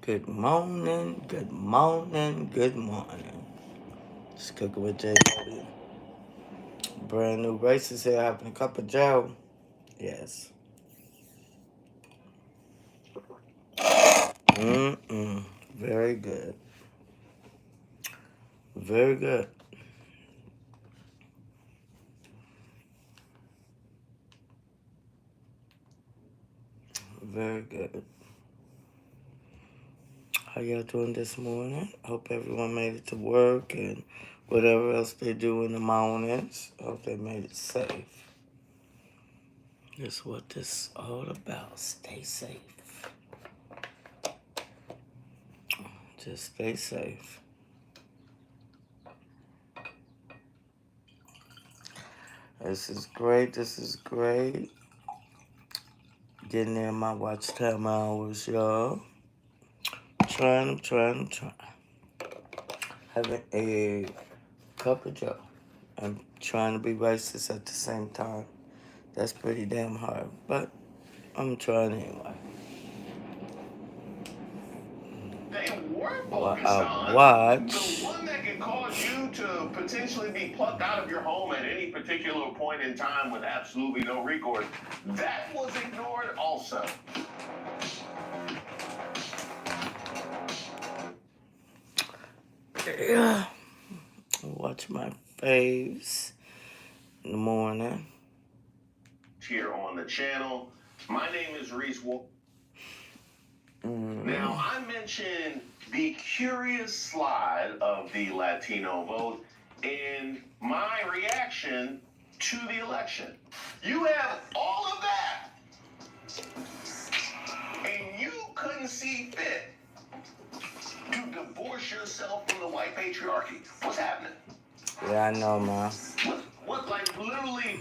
Good morning, good morning, good morning. Just cooking with J. Brand new races here, having a cup of Joe. Yes. Mm-mm. Very good. Very good. Very good. How y'all doing this morning? Hope everyone made it to work and whatever else they do in the mornings. Hope they made it safe. That's what this is all about. Stay safe. Just stay safe. This is great. This is great. Getting in my watch time hours, y'all. I'm trying. Having a cup of Joe. I'm trying to be racist at the same time. That's pretty damn hard, but I'm trying anyway. They were Well, focused I on watch. the one that could cause you to potentially be plucked out of your home at any particular point in time with absolutely no recourse. That was ignored also. Yeah. Watch my faves in the morning. Here on the channel. My name is Reese Wolf. Now, I mentioned the curious slide of the Latino vote and my reaction to the election. You have all of that, and you couldn't see fit to divorce yourself from the white patriarchy. What's happening? Yeah, I know, man. Like, literally,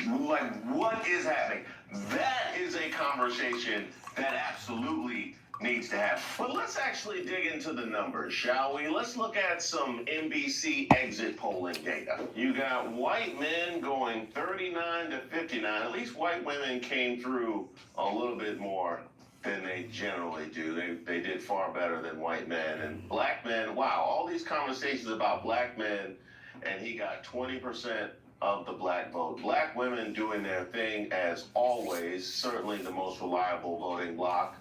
like, what is happening? That is a conversation that absolutely needs to happen. But let's actually dig into the numbers, shall we? Let's look at some NBC exit polling data. You got white men going 39 to 59. At least white women came through a little bit more than they generally do. They did far better than white men. And black men, wow, all these conversations about black men, and he got 20% of the black vote. Black women doing their thing as always, certainly the most reliable voting bloc.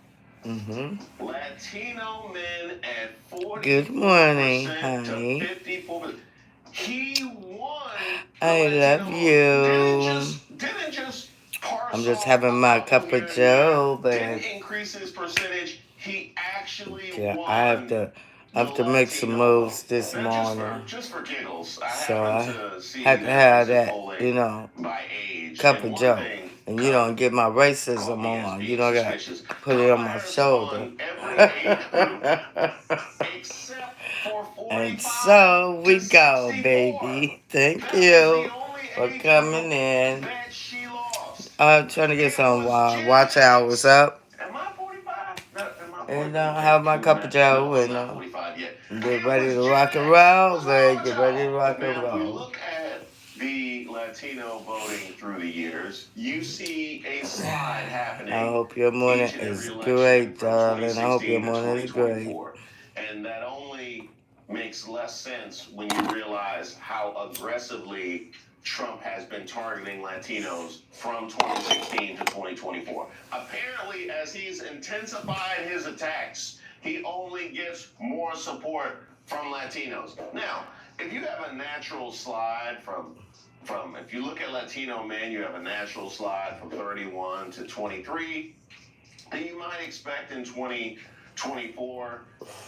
Latino men at 40%. Good morning, honey. To 54%. He won. I love you. Didn't just I'm just having my cup of Joe, but didn't increase his percentage. He actually yeah, won. I have to make some moves this morning. Just for giggles, So I had to have that, by age. cup of Joe. And you don't get my racism on. You don't got to put it on my shoulder. And so we go, baby. Thank you for coming in. I'm trying to get some watch hours up. And have my cup of Joe and get ready to rock and roll, baby. Get ready to rock and roll. Look at the Latino voting through the years. You see a slide happening. I hope your morning is great, darling. I hope your morning is great. And that only makes less sense when you realize how aggressively Trump has been targeting Latinos from 2016 to 2024. Apparently, as he's intensified his attacks, he only gets more support from Latinos. Now, if you have a natural slide from if you look at Latino men, you have a natural slide from 31 to 23, then you might expect in 2024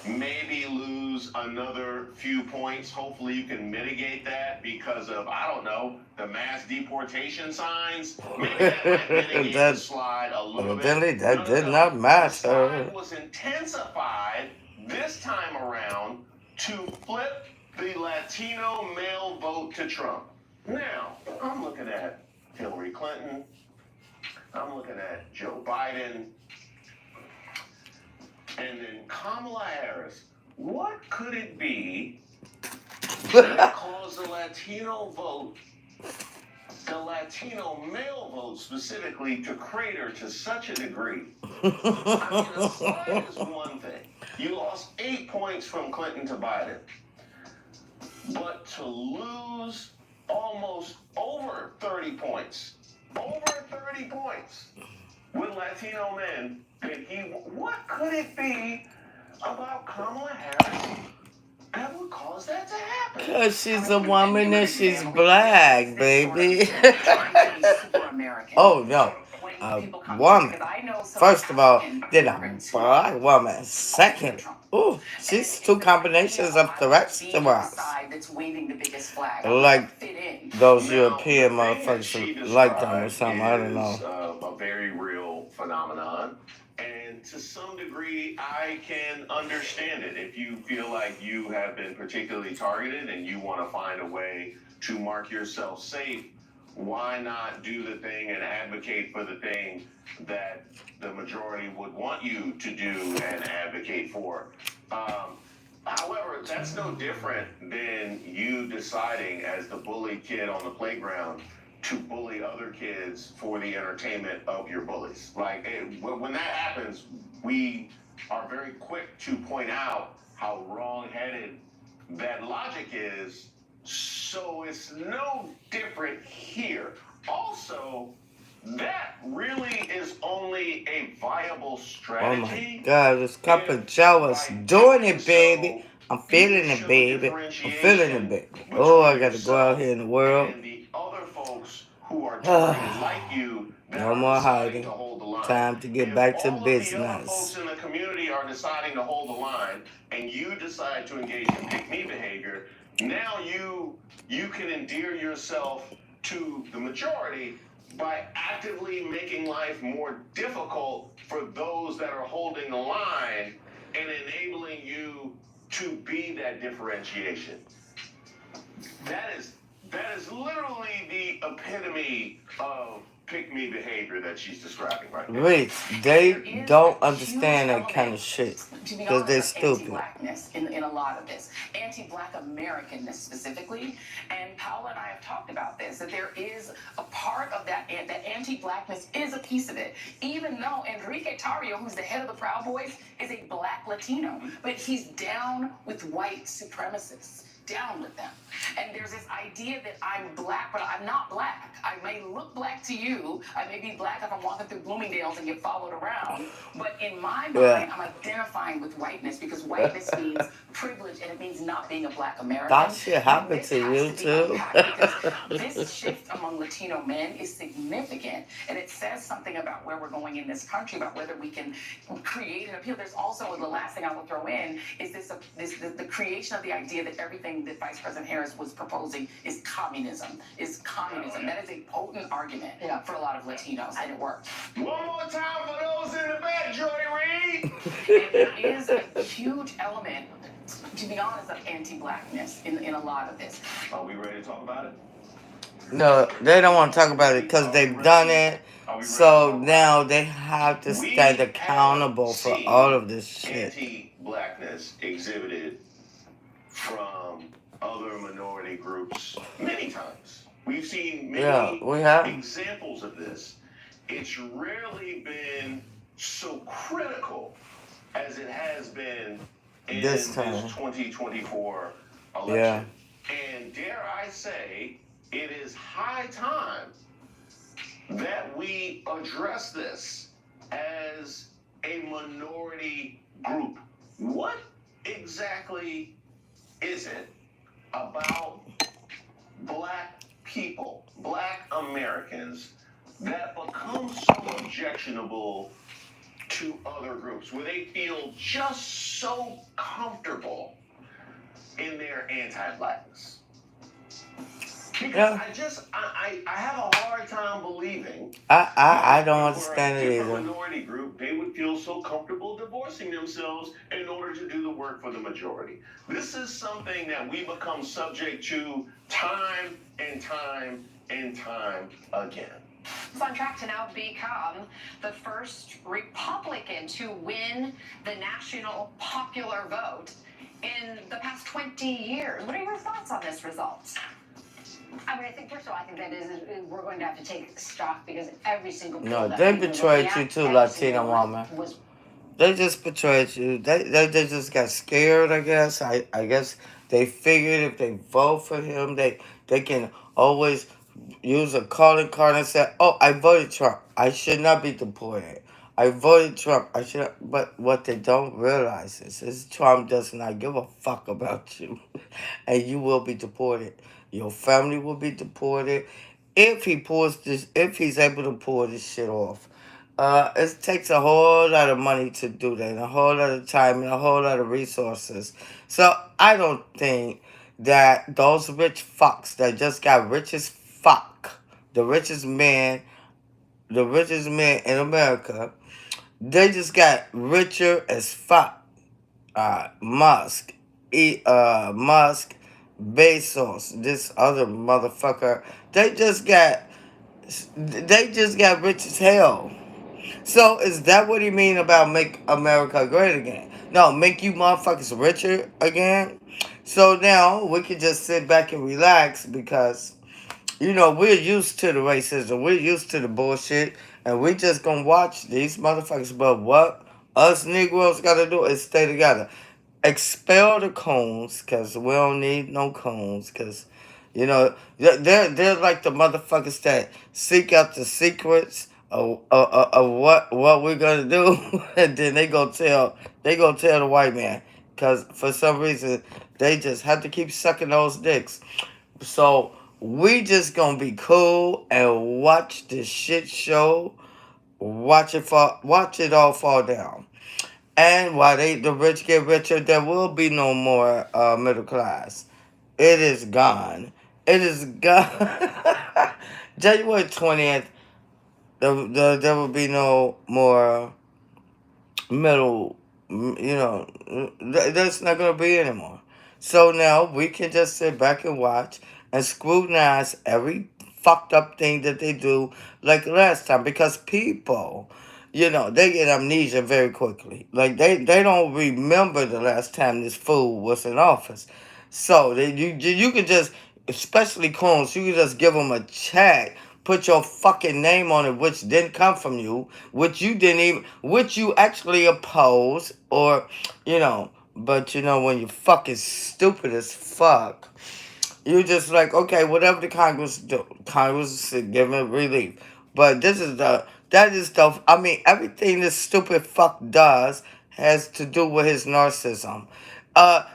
maybe lose another few points. Hopefully you can mitigate that because of, I don't know, the mass deportation signs. Maybe that might mitigate the slide a little bit. That did not matter. The slide was intensified this time around to flip the Latino male vote to Trump. Now, I'm looking at Hillary Clinton. I'm looking at Joe Biden. And then Kamala Harris. What could it be that caused the Latino vote, the Latino male vote specifically, to crater to such a degree? I mean, a slide is one thing. You lost 8 points from Clinton to Biden. But to lose almost over 30 points with Latino men, what could it be about Kamala Harris that would cause that to happen? Because she's a woman and she's black, baby. Oh, no. A woman. First of all, then a black woman. Second, ooh, she's two combinations of the rest of us. Like those European motherfuckers like them or something. I don't know. A very real phenomenon. And to some degree, I can understand it. If you feel like you have been particularly targeted and you want to find a way to mark yourself safe, why not do the thing and advocate for the thing that the majority would want you to do and advocate for? However, that's no different than you deciding as the bully kid on the playground to bully other kids for the entertainment of your bullies. Like, when that happens, we are very quick to point out how wrong-headed that logic is. So it's no different here. Also, that really is only a viable strategy. Oh my God, this cup of jealous doing it, baby. I'm feeling it, baby. I'm feeling it, baby. Oh, I gotta go out here in the world. And the other folks who are targeted like you, no more hiding. Time to get back to business. If all of the other folks in the community are deciding to hold the line, and you decide to engage in pick-me behavior, now you can endear yourself to the majority by actively making life more difficult for those that are holding the line and enabling you to be that differentiation. That is literally the epitome of pick-me behavior that she's describing right now. Wait, they don't understand that kind of shit because they're stupid. Anti-blackness in a lot of this, anti-black Americanness specifically, and Paula and I have talked about this, that there is a part of that anti-blackness is a piece of it, even though Enrique Tarrio, who's the head of the Proud Boys, is a black Latino, but he's down with white supremacists. Down with them. And there's this idea that I'm black, but I'm not black. I may look black to you. I may be black if I'm walking through Bloomingdale's and get followed around. But in my mind, I'm identifying with whiteness because whiteness means privilege and it means not being a black American. That shit happened to you too. This shift among Latino men is significant, and it says something about where we're going in this country, about whether we can create an appeal. There's also, the last thing I will throw in is the creation of the idea that everything that Vice President Harris was proposing is communism. That is a potent argument for a lot of Latinos, and it works. One more time for those in the back, Joy Reid. And there is a huge element, to be honest, of anti-blackness in a lot of this. Are we ready to talk about it? No, they don't want to talk about it because they've done it. So now they have to stand accountable for all of this shit. Anti-blackness exhibited from other minority groups many times. We've seen many examples of this. It's rarely been so critical as it has been in this 2024 election. Yeah. And dare I say, it is high time that we address this as a minority group. What exactly is it about black people, black Americans, that become so objectionable to other groups, where they feel just so comfortable in their anti-blackness? Because I have a hard time believing. I don't understand it either. For a minority group, they would feel so comfortable divorcing themselves in order to do the work for the majority. This is something that we become subject to time and time and time again. It's on track to now become the first Republican to win the national popular vote in the past 20 years. What are your thoughts on this result? I mean, I think, first of all, I think that we're going to have to take stock because every single No, they betrayed you too, Latina woman. They just betrayed you. They just got scared, I guess. I guess they figured if they vote for him, they can always use a calling card and say, "Oh, I voted Trump. I should not be deported. I voted Trump. I should." But what they don't realize is Trump does not give a fuck about you, and you will be deported. Your family will be deported if he pulls this. If he's able to pull this shit off. It takes a whole lot of money to do that, and a whole lot of time, and a whole lot of resources. So I don't think that those rich fucks that just got rich as fuck, the richest man in America, they just got richer as fuck. Musk, Bezos, this other motherfucker, they just got rich as hell. So is that what he mean about make America great again? No, make you motherfuckers richer again. So now we can just sit back and relax because we're used to the racism, we're used to the bullshit, and we just gonna watch these motherfuckers. But what us Negroes gotta do is stay together. Expel the coons, cause we don't need no coons, cause they're like the motherfuckers that seek out the secrets of what we're gonna do, and then they gonna tell the white man, cause for some reason they just have to keep sucking those dicks. So we just gonna be cool and watch this shit show, watch it all fall down. And while the rich get richer, there will be no more middle class. It is gone. It is gone. January 20th, there will be no more middle, that's not going to be anymore. So now we can just sit back and watch and scrutinize every fucked up thing that they do like last time, because people, they get amnesia very quickly. Like they don't remember the last time this fool was in office. So you can just, especially clones, you can just give them a check, put your fucking name on it, which didn't come from you, which you actually oppose, or, but when you're fucking stupid as fuck, you just like, okay, whatever the Congress do, Congress is giving relief. But I mean, everything this stupid fuck does has to do with his narcissism.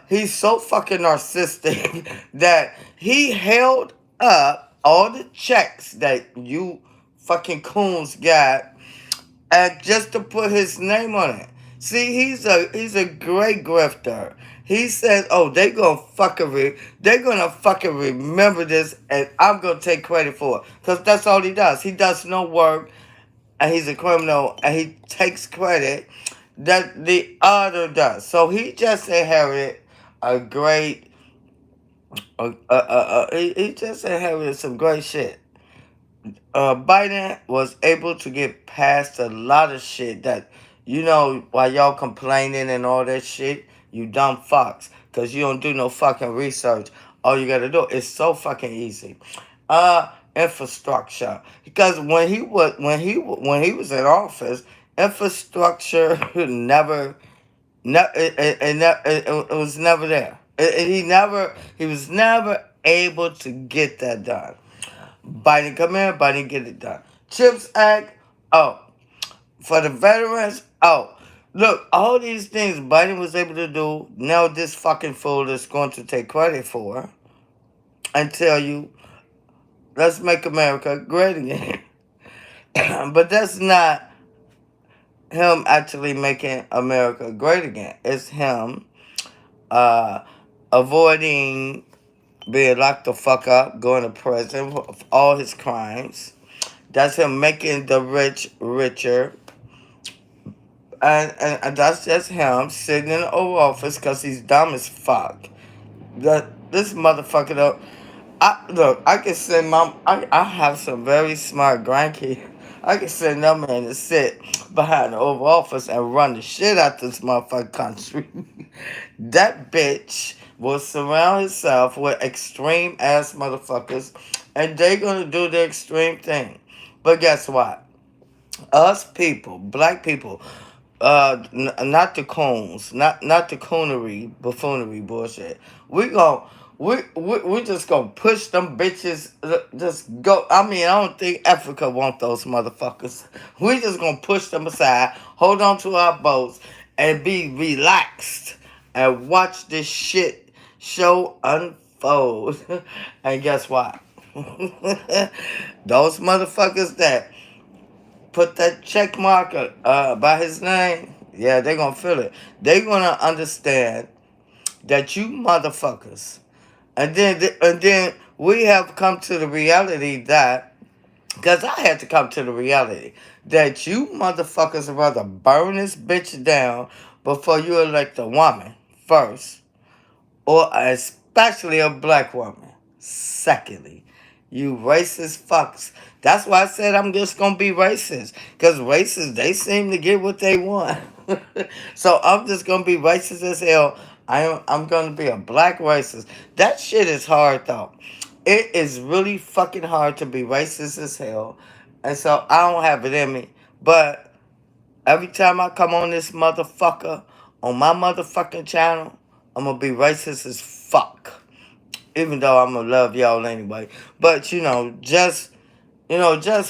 He's so fucking narcissistic that he held up all the checks that you fucking coons got, and just to put his name on it. See, he's a great grifter. He says, "Oh, they're gonna fucking remember this, and I'm gonna take credit for it, cause that's all he does. He does no work, and he's a criminal, and he takes credit that the other does. So he just inherited a great, he just inherited some great shit. Biden was able to get past a lot of shit that, while y'all complaining and all that shit, you dumb fucks, because you don't do no fucking research. All you gotta do is so fucking easy. Infrastructure. Because when he was in office, infrastructure it was never there. He was never able to get that done. Biden come in, Biden get it done. CHIPS Act, oh. For the veterans, oh. Look, all these things Biden was able to do, now this fucking fool is going to take credit for and tell you, let's make America great again. But that's not him actually making America great again. It's him avoiding being locked the fuck up, going to prison for all his crimes. That's him making the rich richer. And that's just him sitting in the Oval Office because he's dumb as fuck. This motherfucker, though, I can send I have some very smart grandkids. I can send them in to sit behind the Oval Office and run the shit out this motherfucking country. That bitch will surround herself with extreme ass motherfuckers, and they gonna do the extreme thing. But guess what? Us people, black people, not the coons, not the coonery, buffoonery bullshit. We gon' we just gonna push them bitches. Just go. I mean, I don't think Africa want those motherfuckers. We just gonna push them aside, hold on to our boats, and be relaxed and watch this shit show unfold. And guess what? Those motherfuckers that put that check marker by his name, yeah, they gonna feel it. They gonna understand that you motherfuckers, and then we have come to the reality that, because I had to come to the reality that you motherfuckers would rather burn this bitch down before you elect a woman first, or especially a black woman. Secondly, you racist fucks. That's why I said I'm just gonna be racist. Cause racists, they seem to get what they want. So I'm just gonna be racist as hell. I'm gonna be a black racist. That shit is hard though. It is really fucking hard to be racist as hell. And so I don't have it in me. But every time I come on this motherfucker, on my motherfucking channel, I'm gonna be racist as fuck. Even though I'm gonna love y'all anyway. But just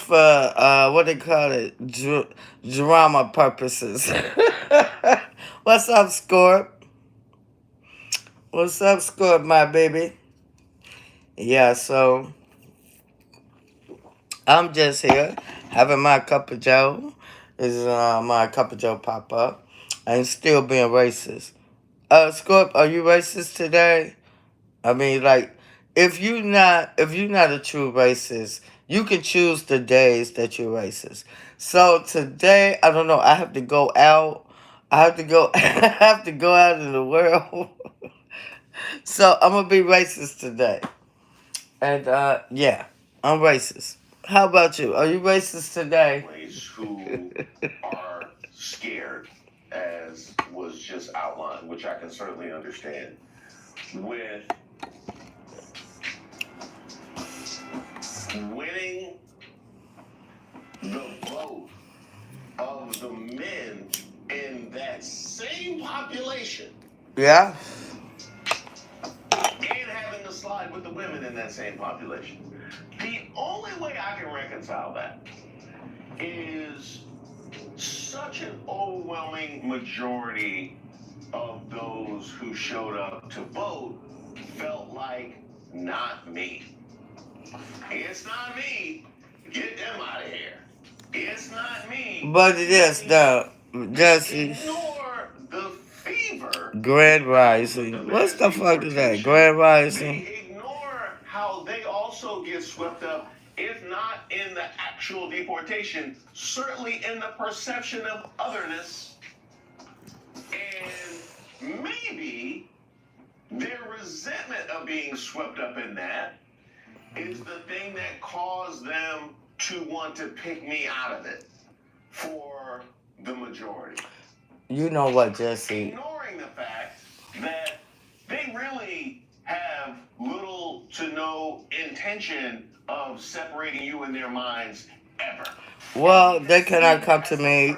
for what they call it, drama purposes. What's up, Scorp? What's up, Scorp, my baby? Yeah, so I'm just here having my cup of Joe. This is my cup of Joe pop up, and still being racist. Scorp, are you racist today? I mean, like, if you're not a true racist, you can choose the days that you're racist. So today, I don't know. I have to go out. I have to go. I have to go out in the world. So I'm gonna be racist today. And yeah, I'm racist. How about you? Are you racist today? Who are scared, as was just outlined, which I can certainly understand, with winning the vote of the men in that same population Yeah. and having to slide with the women in that same population. The only way I can reconcile that is such an overwhelming majority of those who showed up to vote felt like, not me. It's not me. Get them out of here. It's not me. But it is though. Just Ignore the fever. Grand Rising. What the fuck is that? Grand Rising. They ignore how they also get swept up, if not in the actual deportation, certainly in the perception of otherness. And maybe their resentment of being swept up in that is the thing that caused them to want to pick me out of it for the majority. You know what, Jesse? Ignoring the fact that they really have little to no intention of separating you in their minds ever. Well, they cannot come to me.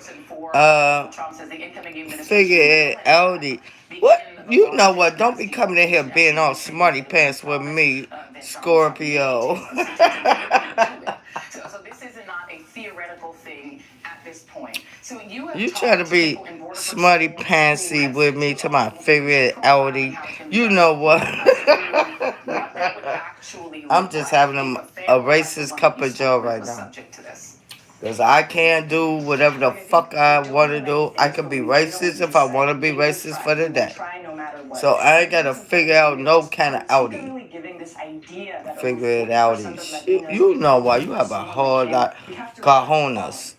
Figure it out. What? You know what? Don't be coming in here being all smarty pants with me, Scorpio. So this is not a theoretical thing at this point. So you try to be smarty pantsy with me to my favorite Audi. You know what? I'm just having a racist cup of Joe right now. Because I can't do whatever the fuck I want to do. I can be racist if I want to be racist for the day. So I ain't got to figure out no kind of Audi. Figure it out. You know why. You have a whole lot cojones.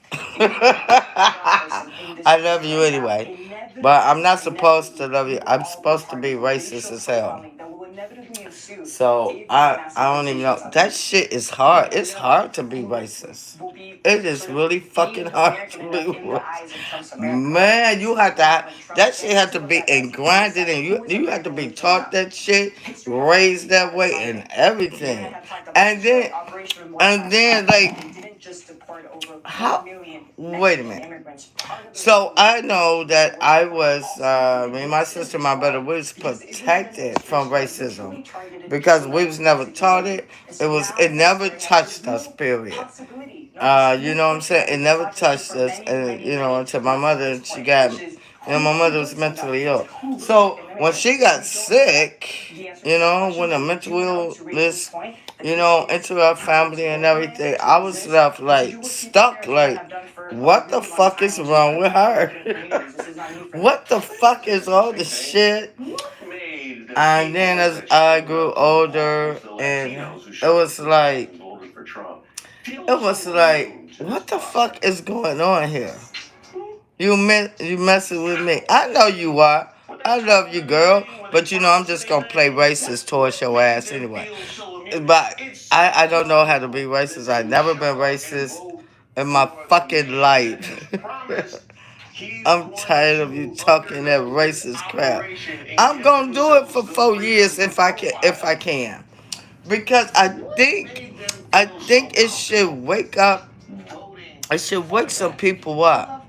I love you anyway. But I'm not supposed to love you. I'm supposed to be racist as hell. So I don't even know. That shit is hard. It's hard to be racist. It is really fucking hard to be racist. Man, you have to that shit have to be ingrained and you have to be taught that shit, raised that way and everything. And then like How? Wait a minute. So I know that I was, me and my sister, my brother, we was protected from racism because we was never taught it. It never touched us. Period. You know what I'm saying? It never touched us, and until my mother, my mother was mentally ill. So when she got sick, when the mental illness, into our family and everything, I was left like stuck, like, what the fuck is wrong with her? What the fuck is all this shit? And then as I grew older, and what the fuck is going on here? You messing with me? I know you are. I love you, girl. But I'm just gonna play racist towards your ass anyway. But I don't know how to be racist. I've never been racist in my fucking life. I'm tired of you talking that racist crap. I'm gonna do it for 4 years if I can. Because I think it should wake up. It should wake some people up.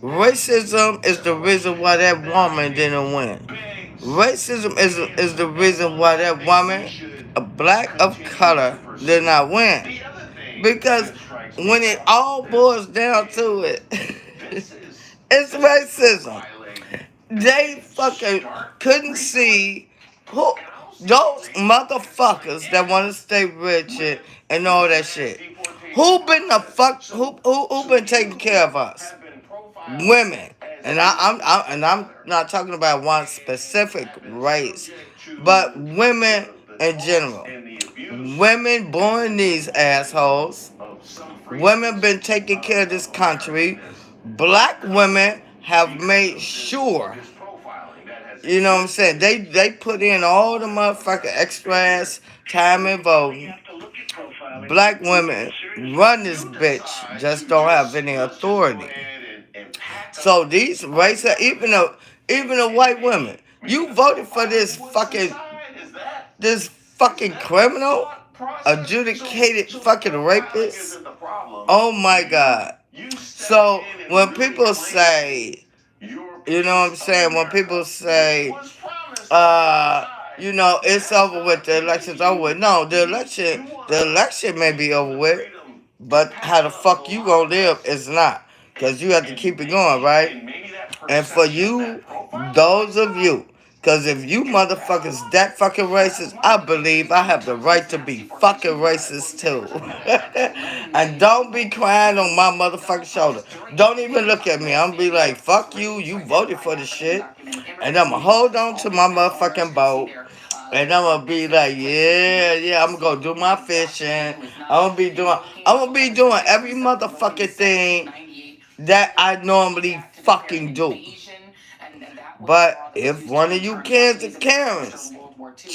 Racism is the reason why that woman didn't win. Racism is the reason why that woman, a black of color, did not win. Because when it all boils down to it, it's racism. They fucking couldn't see those motherfuckers that want to stay rich and all that shit. Who been taking care of us? Women. And I'm not talking about one specific race, but women in general. Women born these assholes. Women been taking care of this country. Black women have made sure. You know what I'm saying? They put in all the motherfucking extra ass time and voting. Black women run this bitch, just don't have any authority. So these racist, even the white women, you voted for this fucking criminal, adjudicated fucking rapist. Oh my God. So when people say, you know what I'm saying? When people say, it's over with, the election's over with. No, the election may be over with, but how the fuck you gonna live is not. Because you have to keep it going, right? And for you, those of you, because if you motherfuckers that fucking racist, I believe I have the right to be fucking racist too. And don't be crying on my motherfucking shoulder. Don't even look at me. I'm gonna be like, fuck you, you voted for the shit. And I'm gonna hold on to my motherfucking boat. And I'm gonna be like, yeah, I'm gonna go do my fishing. I'm gonna be doing every motherfucking thing that I normally fucking do. But if one of you kids are Karens,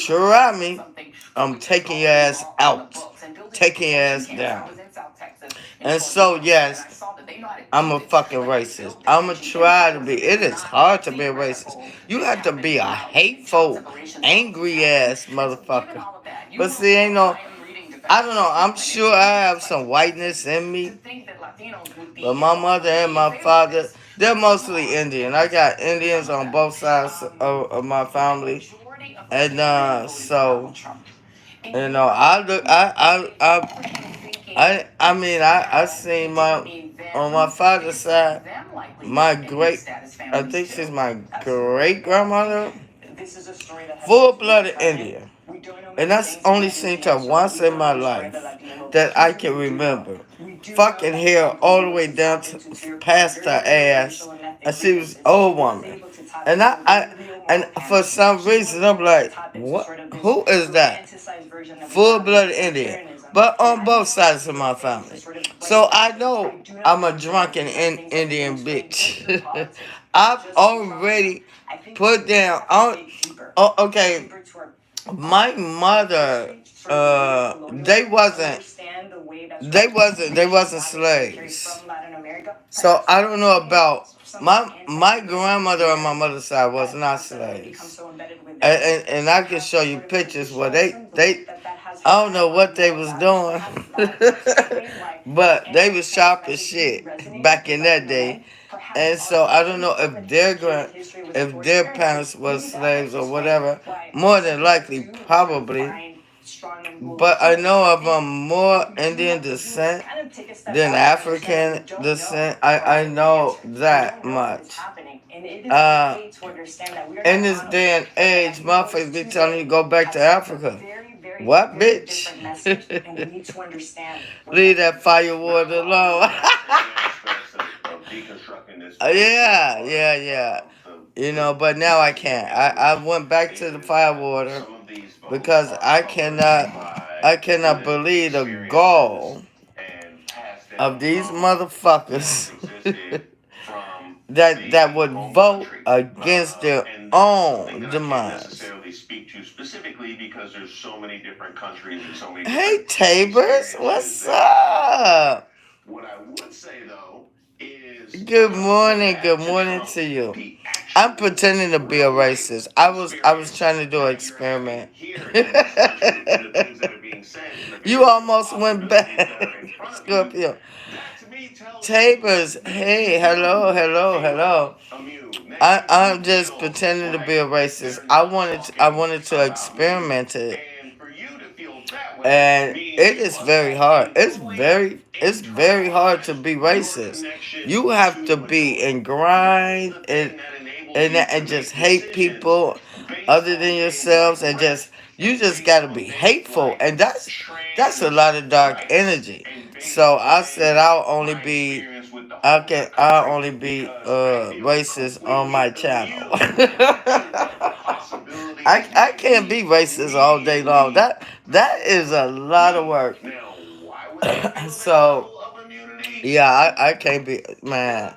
try me, I'm taking your ass out. Taking your ass down. And so, yes, I'm a fucking racist. I'm gonna try to be. It is hard to be a racist. You have to be a hateful, angry ass motherfucker. But see, I don't know. I'm sure I have some whiteness in me. But my mother and my father, they're mostly Indian. I got Indians on both sides of my family. And so, I seen on my father's side, I think she's my great grandmother, full-blooded Indian. And that's only seen her once in my life that I can remember. Fucking hair all the way down to past her ass, and she was an old woman. And for some reason I'm like, what? Who is that? Full-blooded Indian, but on both sides of my family. So I know I'm a drunken Indian bitch. I've already put down. Okay. My mother, they wasn't slaves. So I don't know about my grandmother on my mother's side was not slaves. And I can show you pictures where I don't know what they was doing, but they was sharp as shit back in that day. And so I don't know if if their parents was slaves or whatever. More than likely, probably. But I know of more Indian descent than African descent. I know that much. In this day and age, motherfuckers be telling you go back to Africa. What, bitch? Leave that firewood alone. Yeah. You know, but now I can't. I went back to the firewater because I cannot believe the gall of these motherfuckers that would vote against their own demise. Hey Tabers, what's up? What I would say though is good morning to you. I'm pretending to be a racist. I was trying to do an experiment. You almost went back. Scorpio. Tabers, hey, hello. I'm just pretending to be a racist. I wanted to experiment it. And it is very hard. It's very hard to be racist. You have to be in grind and just hate people other than yourselves and you just gotta be hateful, and that's a lot of dark energy. So I said I'll only be racist on my channel. I can't be racist all day long. That is a lot of work. So yeah, I can't be, man.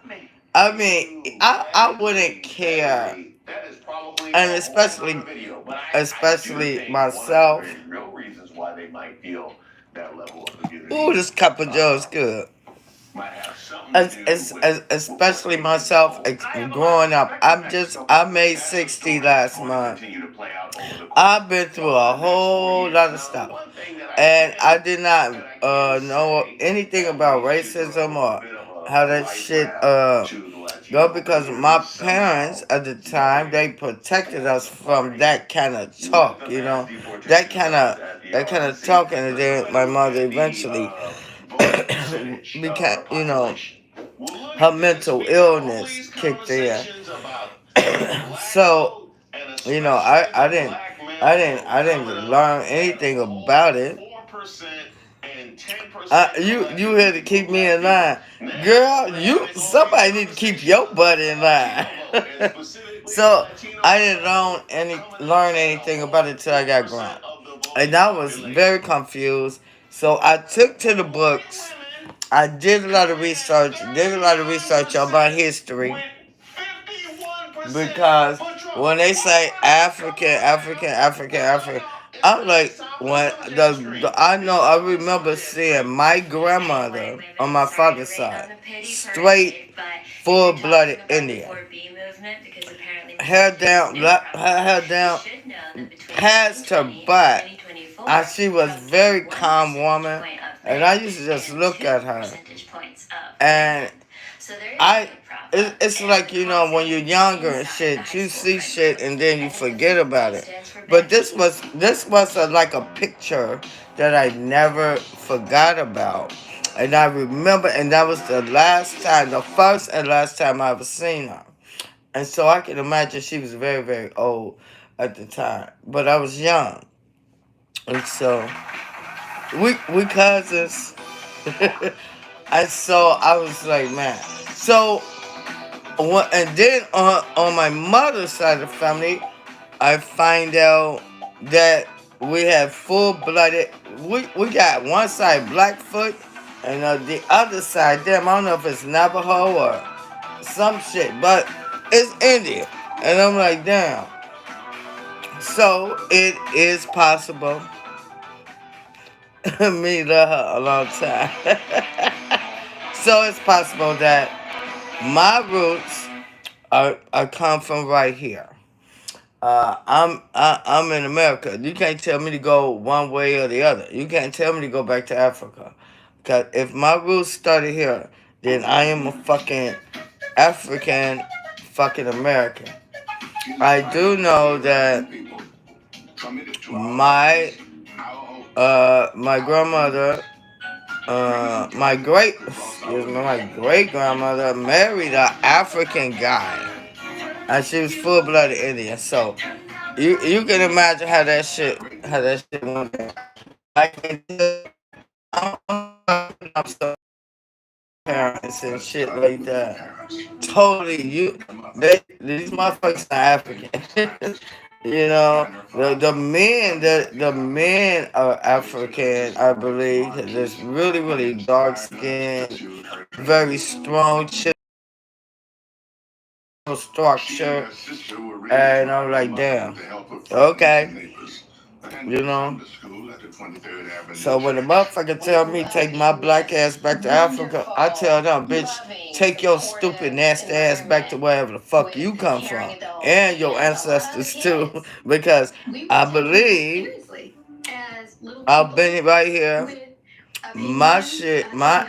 I mean, I wouldn't care, and especially myself. Ooh, this cup of joe is good. Especially myself, growing up. I made 60 last month. I've been through a whole lot of stuff, and I did not know anything about racism or how that shit go, because my parents at the time, they protected us from that kind of talk, you know, that kind of talking, and then my mother eventually became, you know, her mental illness kicked in. So, you know, I didn't learn anything about it. You here to keep me in line, girl? Somebody need to keep your butt in line. So I didn't learn anything about it till I got grown, and I was very confused. So I took to the books. I did a lot of research. On my history, because when they say African, I'm like, I remember seeing my grandmother on my father's side, straight, full-blooded Indian, hair down, past her butt. She was very calm woman, and I used to just look at her, and it's like, you know, when you're younger and shit, you see shit and then you forget about it. But this was like a picture that I never forgot about, and I remember, and that was the first and last time I ever seen her. And so I can imagine she was very, very old at the time, but I was young, and so we cousins. And so I was like, man. So, and then on my mother's side of the family, I find out that we have full-blooded. We got one side Blackfoot, and the other side, damn, I don't know if it's Navajo or some shit, but it's Indian. And I'm like, damn. So it is possible. Me love her a long time. So it's possible that my roots are come from right here. I'm in America. You can't tell me to go one way or the other. You can't tell me to go back to Africa. Cause if my roots started here, then I am a fucking African fucking American. I do know that my my grandmother, my great grandmother married an African guy, and she was full blooded Indian. So you can imagine how that shit went down. I can tell I'm so parents and shit like that. Totally, these motherfuckers are African. You know, the men are African, I believe. Just really, really dark skin, very strong, chiseled structure, and I'm like, damn, okay, you know. So when the motherfucker tell me take my black ass back to Africa, I tell them, bitch, take your stupid nasty ass back to wherever the fuck you come from, and your ancestors too, because I believe I've been right here. My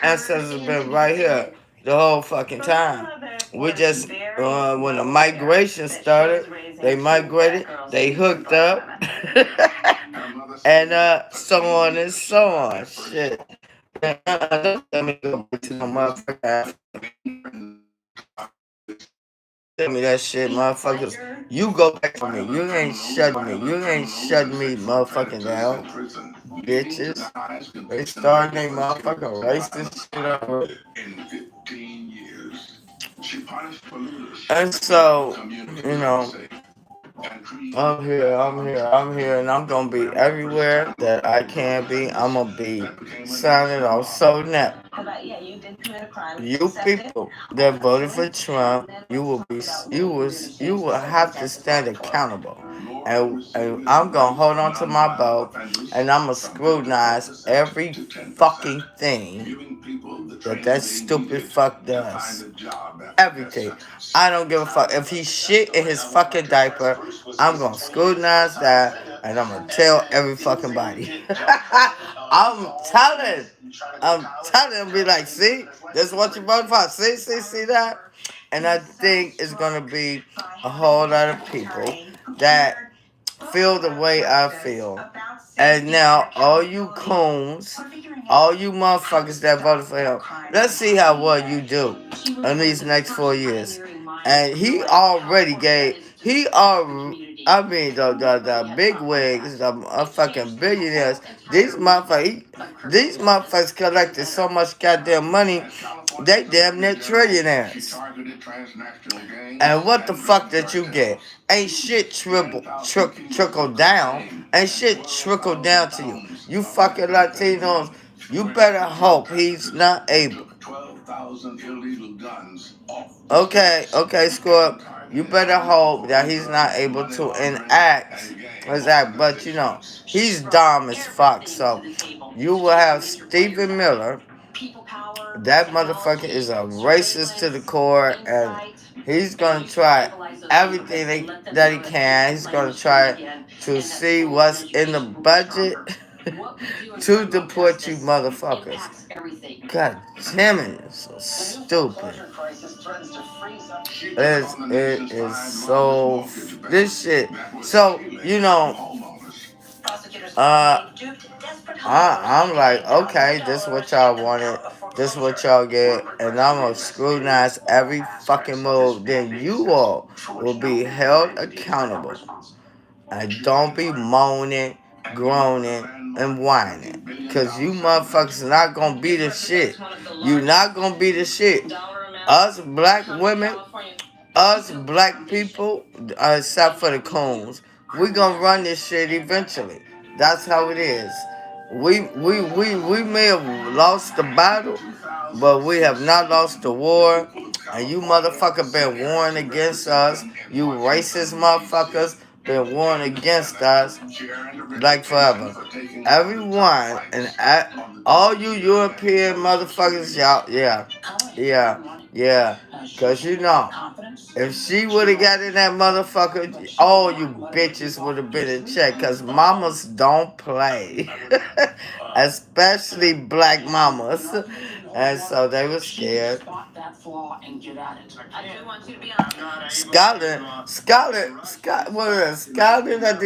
ancestors have been right here the whole fucking time. We just, when the migration started, they migrated, they hooked up, and so on and so on. Shit. Don't tell me to go back to no motherfucker. Tell me that shit, motherfuckers. You go back for me. You ain't shut me. You ain't shut me, motherfucking down. Bitches. They starting they motherfucking racist shit up. And so, you know, I'm here, and I'm gonna be everywhere that I can be. I'm gonna be signing off. So now, you people that voted for Trump, you will have to stand accountable, and I'm gonna hold on to my vote, and I'm gonna scrutinize every fucking thing that stupid fuck does. Everything. I don't give a fuck. If he shit in his fucking diaper, I'm gonna scrutinize that, and I'm gonna tell every fucking body. telling. I'm telling him, be like, see, this is what you voted for. See that? And I think it's gonna be a whole lot of people that feel the way I feel. And now, all you coons, all you motherfuckers that voted for him, let's see how well you do in these next 4 years. And he already gave, I mean, the big wigs, the fucking billionaires, these motherfuckers collected so much goddamn money, they damn near trillionaires. And what the fuck did you get? Ain't shit trickle down. Ain't shit trickle down to you. You fucking Latinos, you better hope he's not able. Okay, Scorp. You better hope that he's not able to enact exact. But you know, he's dumb as fuck. So you will have Stephen Miller. That motherfucker is a racist to the core, and he's gonna try everything that he can. He's gonna try to see what's in the budget to deport you motherfuckers. God damn it, it's so stupid. It is so this shit. So you know, I'm like, okay, this is what y'all wanted. This is what y'all get, and I'm gonna scrutinize every fucking move. Then you all will be held accountable. And don't be moaning, groaning, and whining. Because you motherfuckers are not going to be the shit. You not going to be the shit. Us black women, us black people, except for the coons, we going to run this shit eventually. That's how it is. We may have lost the battle, but we have not lost the war. And you motherfucker been warring against us. You racist motherfuckers been warring against us like forever. Everyone and all you European motherfuckers, y'all, yeah, Yeah, cause you know, if she would have got in that motherfucker, all you bitches would have been in check. Cause mamas don't play, especially black mamas, and so they were scared. Scotland, I think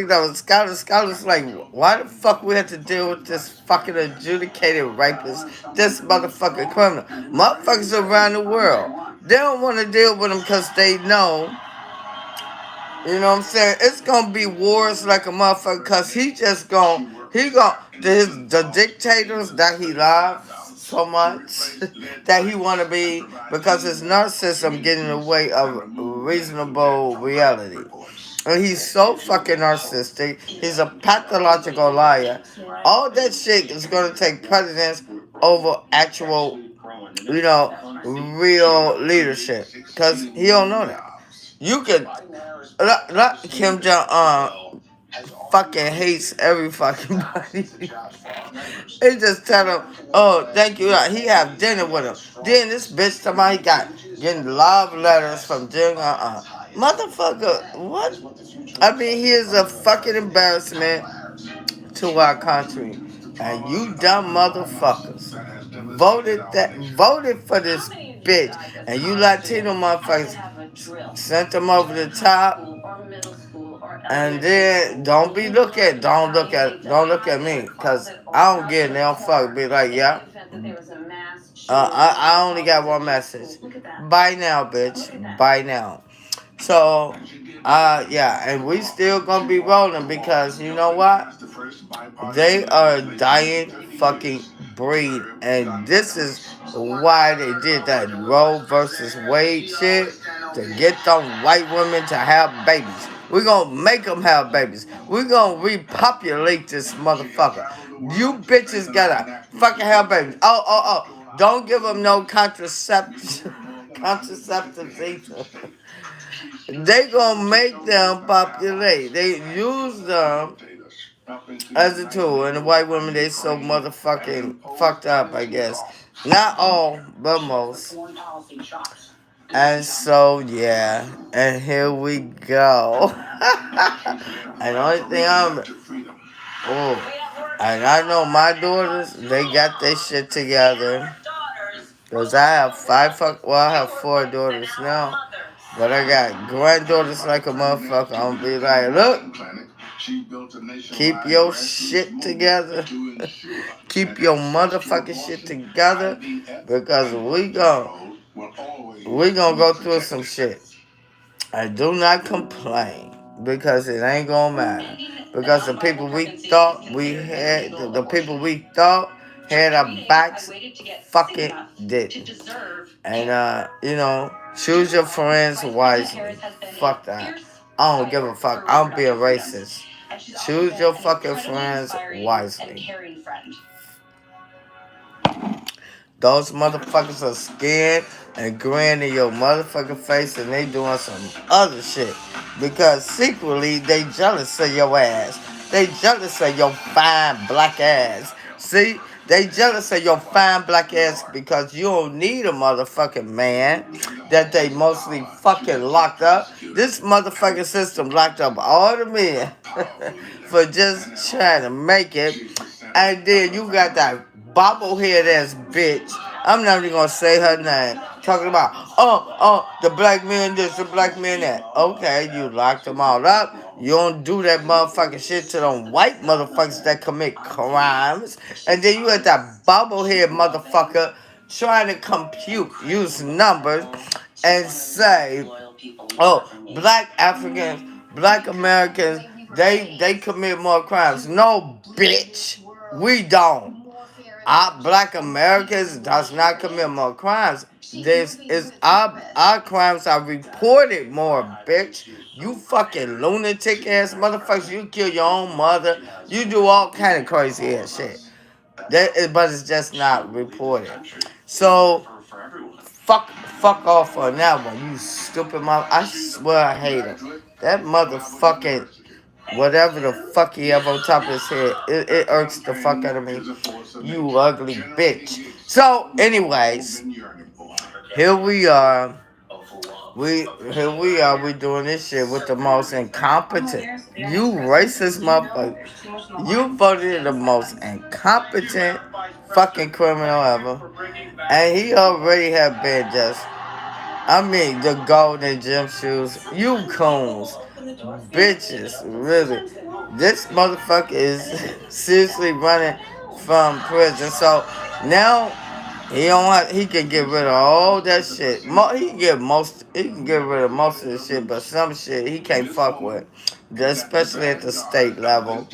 that was Scotland. Scotland's like, why the fuck we have to deal with this fucking adjudicated rapist, this motherfucking criminal? Motherfuckers around the world, they don't want to deal with him because they know, you know what I'm saying? It's gonna be wars like a motherfucker because the dictators that he loves so much that he want to be, because his narcissism getting in the way of reasonable reality. And he's so fucking narcissistic. He's a pathological liar. All that shit is gonna take precedence over actual, real leadership. Cause he don't know that. You could, not Kim Jong fucking hates every fucking body. He just tell him, oh, thank you. He have dinner with him. Then this bitch talking about he got getting love letters from Jung. Motherfucker, what? I mean, he is a fucking embarrassment to our country. And you dumb motherfuckers voted for this bitch. And you Latino motherfuckers sent them over the top. And then don't look at me, cause I don't get no fuck. Be like, yeah. I only got one message. Bye now, bitch. Bye now. So, yeah, and we still gonna be rolling because you know what? They are a dying fucking breed, and this is why they did that Roe versus Wade shit to get them white women to have babies. We're gonna make them have babies. We're gonna repopulate this motherfucker. You bitches gotta fucking have babies. Oh. Don't give them no contraceptives either. They gonna make them populate. They use them as a tool. And the white women, they so motherfucking fucked up, I guess. Not all, but most. And so, yeah. And here we go. And the only thing and I know my daughters, they got their shit together. Because I have I have 4 daughters now. But I got granddaughters like a motherfucker. I'm gonna be like, look, keep your shit together. Keep your motherfucking shit together. Because we gonna go through some shit. I do not complain. Because it ain't gonna matter. Because the people we thought had our backs fucking didn't. And choose your friends wisely. Fuck that. I don't give a fuck. I'm being racist. Choose your fucking friends wisely. Those motherfuckers are scared and grinning in your motherfucking face, and they doing some other shit. Because secretly, they jealous of your ass. They jealous of your fine black ass. See? They jealous of your fine black ass because you don't need a motherfucking man that they mostly fucking locked up. This motherfucking system locked up all the men for just trying to make it. And then you got that bobblehead ass bitch. I'm not even gonna say her name. Talking about, the black man this, the black man that. Okay, you locked them all up. You don't do that motherfucking shit to them white motherfuckers that commit crimes. And then you had that bobblehead motherfucker trying to use numbers and say, black Africans, black Americans, they commit more crimes. No, bitch, we don't. Our black Americans does not commit more crimes. This is our crimes are reported more, bitch. You fucking lunatic ass motherfuckers. You kill your own mother. You do all kind of crazy ass shit. But it's just not reported. So fuck off on that one, you stupid mother. I swear I hate him. That motherfucking whatever the fuck he have on top of his head, it irks the fuck out of me. You ugly bitch. So, anyways, here we are. Here we are. We doing this shit with the most incompetent. You racist motherfucker. You voted in the most incompetent fucking criminal ever, and he already had been just. I mean, the golden gym shoes. You coons, bitches, really. This motherfucker is seriously running from prison. So now he don't have, he can get rid of all that shit. He can get rid of most of the shit, but some shit he can't fuck with. Especially at the state level.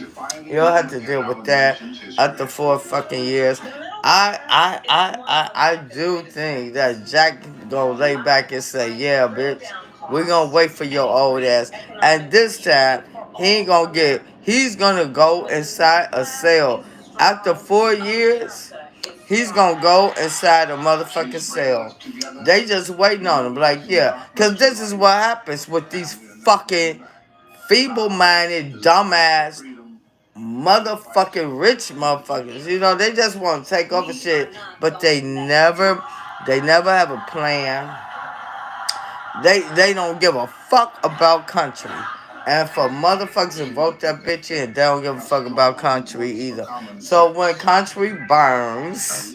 You don't have to deal with that after 4 fucking years. I do think that Jack gonna lay back and say, yeah, bitch, we gonna wait for your old ass. And this time, he's gonna go inside a cell. After 4 years, he's gonna go inside a motherfucking cell. They just waiting on him, like, yeah. Cause this is what happens with these fucking feeble-minded, dumbass, motherfucking rich motherfuckers. You know, they just want to take over shit, but they never have a plan. They don't give a fuck about country. And for motherfuckers to vote that bitch in, they don't give a fuck about country either. So when country burns,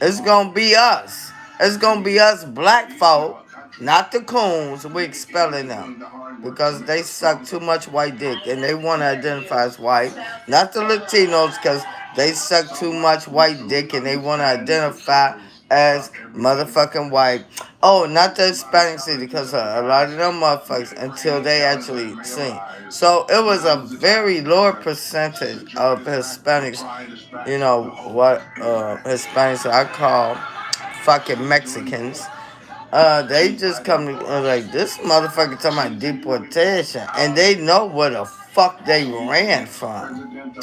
it's gonna be us. It's gonna be us black folk, not the coons. We expelling them because they suck too much white dick and they want to identify as white. Not the Latinos because they suck too much white dick and they want to identify as motherfucking white. Oh, not the Hispanics either because a lot of them motherfuckers until they actually sing. So it was a very low percentage of Hispanics, you know what, Hispanics I call fucking Mexicans. They just come to like this motherfucker talking about deportation, and they know where the fuck they ran from.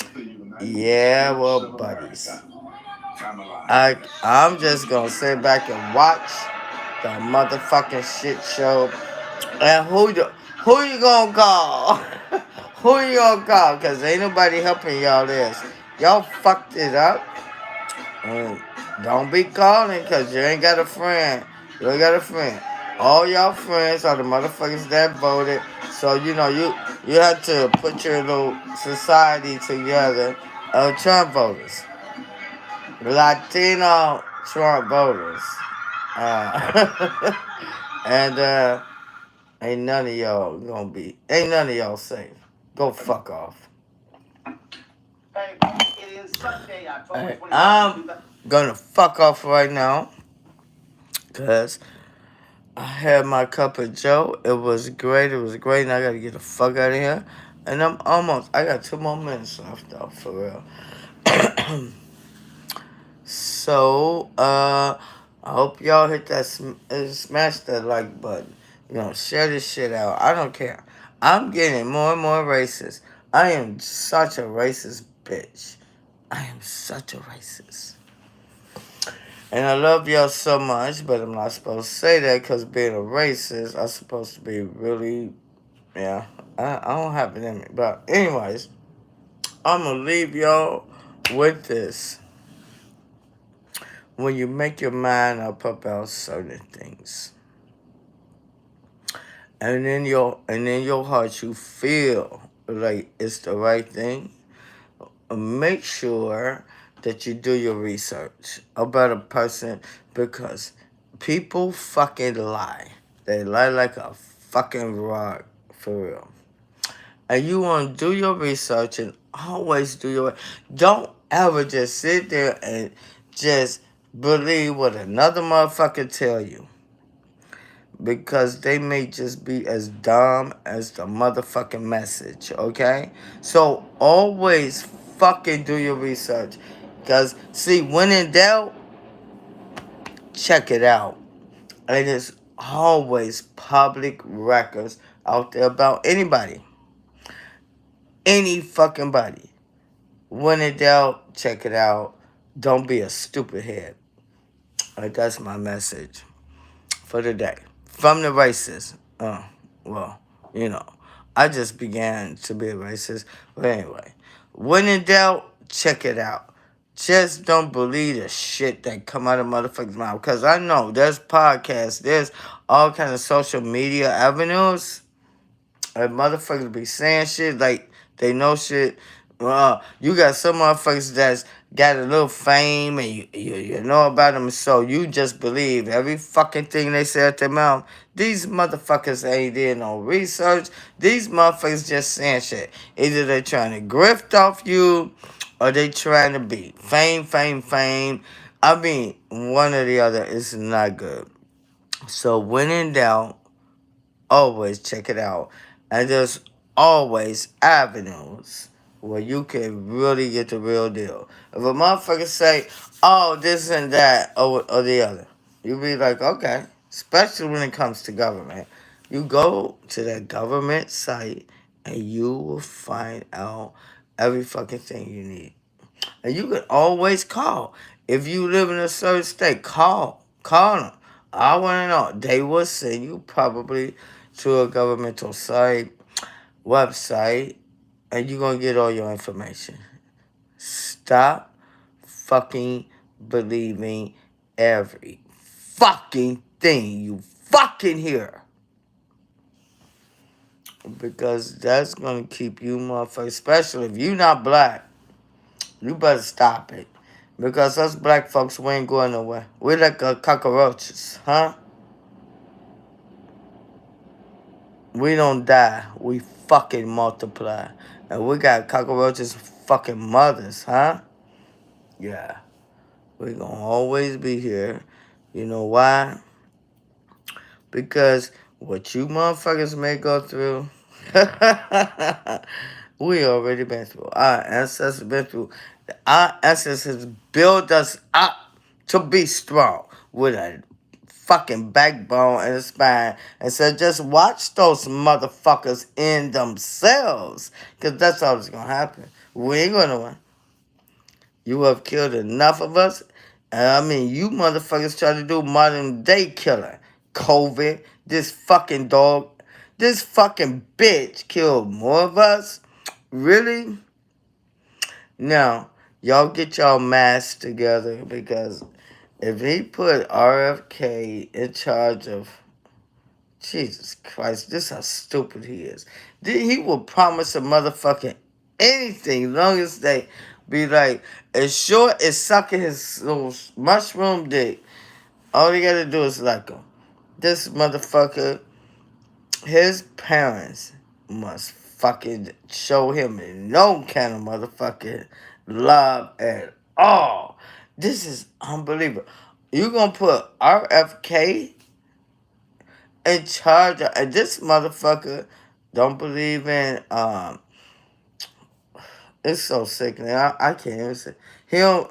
Yeah, well, buddies, I'm just gonna sit back and watch the motherfucking shit show. And who you gonna call? Who you gonna call? Cause ain't nobody helping y'all this. Y'all fucked it up. Don't be calling cause you ain't got a friend. You ain't got a friend. All y'all friends are the motherfuckers that voted. So you know you have to put your little society together of Trump voters. Latino Trump voters. And ain't none of y'all safe. Go fuck off. Hey, I'm gonna fuck off right now. Cause I had my cup of Joe. It was great. And I gotta get the fuck out of here. And I got 2 more minutes left though, for real. So, I hope y'all hit that, smash that like button. You know, share this shit out. I don't care. I'm getting more and more racist. I am such a racist bitch. I am such a racist. And I love y'all so much, but I'm not supposed to say that because being a racist, I'm supposed to be really, yeah, I don't have it in me. But anyways, I'm going to leave y'all with this. When you make your mind up about certain things, and in your heart you feel like it's the right thing, make sure that you do your research about a person because people fucking lie. They lie like a fucking rock, for real. And you want to do your research and always do your... Don't ever just sit there and just believe what another motherfucker tell you. Because they may just be as dumb as the motherfucking message, okay? So always fucking do your research. Because, see, when in doubt, check it out. And there's always public records out there about anybody. Any fucking body. When in doubt, check it out. Don't be a stupid head. Like, that's my message for the day. From the racist. Well, you know, I just began to be a racist. But anyway, when in doubt, check it out. just don't believe the shit that come out of motherfuckers' mouth. Because I know there's podcasts, there's all kind of social media avenues, and motherfuckers be saying shit like they know shit. You got some motherfuckers that's got a little fame and you know about them, so you just believe every fucking thing they say out their mouth. These motherfuckers ain't did no research. These motherfuckers just saying shit. Either they trying to grift off you or they trying to be fame. I mean, one or the other is not good. So when in doubt, always check it out. And there's always avenues where you can really get the real deal. If a motherfucker say, oh, this and that, or the other, you be like, okay. Especially when it comes to government. You go to that government site and you will find out every fucking thing you need. And you can always call. If you live in a certain state, call. Call them. I want to know. They will send you probably to a governmental website, and you're going to get all your information. Stop fucking believing every fucking thing you fucking hear. Because that's going to keep you motherfuckers, especially if you're not black, you better stop it. Because us black folks, we ain't going nowhere. We're like cockroaches, huh? We don't die. We fucking multiply. And we got cockroaches fucking mothers, huh? Yeah. We're going to always be here. You know why? Because what you motherfuckers may go through, we already been through. Our ancestors been through. Our ancestors built us up to be strong with a fucking backbone and a spine. And so just watch those motherfuckers in themselves. Because that's all that's going to happen. We ain't going to win. You have killed enough of us. I mean, you motherfuckers try to do modern day killing. COVID, this fucking dog, this fucking bitch killed more of us. Really? Now, y'all get y'all masks together, because if he put RFK in charge of, Jesus Christ, this is how stupid he is. He will promise a motherfucking anything, long as they be like, as short as sucking his little mushroom dick. All they gotta do is like him. This motherfucker, his parents must fucking show him no kind of motherfucking love at all. This is unbelievable. You gonna put RFK in charge of, and this motherfucker don't believe in, it's so sickening. I can't even say. He don't,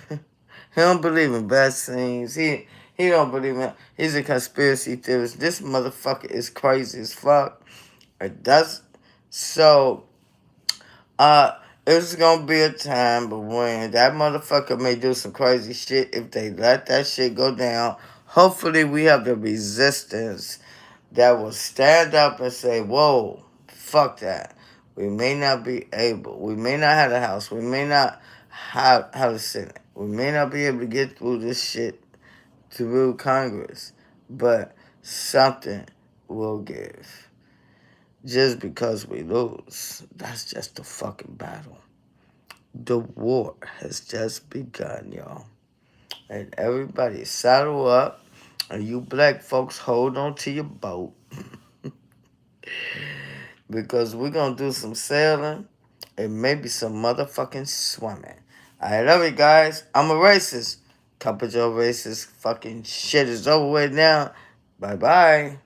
he don't believe in vaccines. He don't believe in, he's a conspiracy theorist. This motherfucker is crazy as fuck. That's, so, it's gonna be a time but when that motherfucker may do some crazy shit if they let that shit go down. Hopefully we have the resistance that will stand up and say, whoa, fuck that. We may not be able, we may not have the House, we may not have the Senate, we may not be able to get through this shit through Congress, but something will give. Just because we lose, that's just a fucking battle. The war has just begun, y'all. And everybody saddle up, and you black folks hold on to your boat. Because we're going to do some sailing and maybe some motherfucking swimming. I love you guys. I'm a racist. Cup of Joe racist fucking shit is over with now. Bye-bye.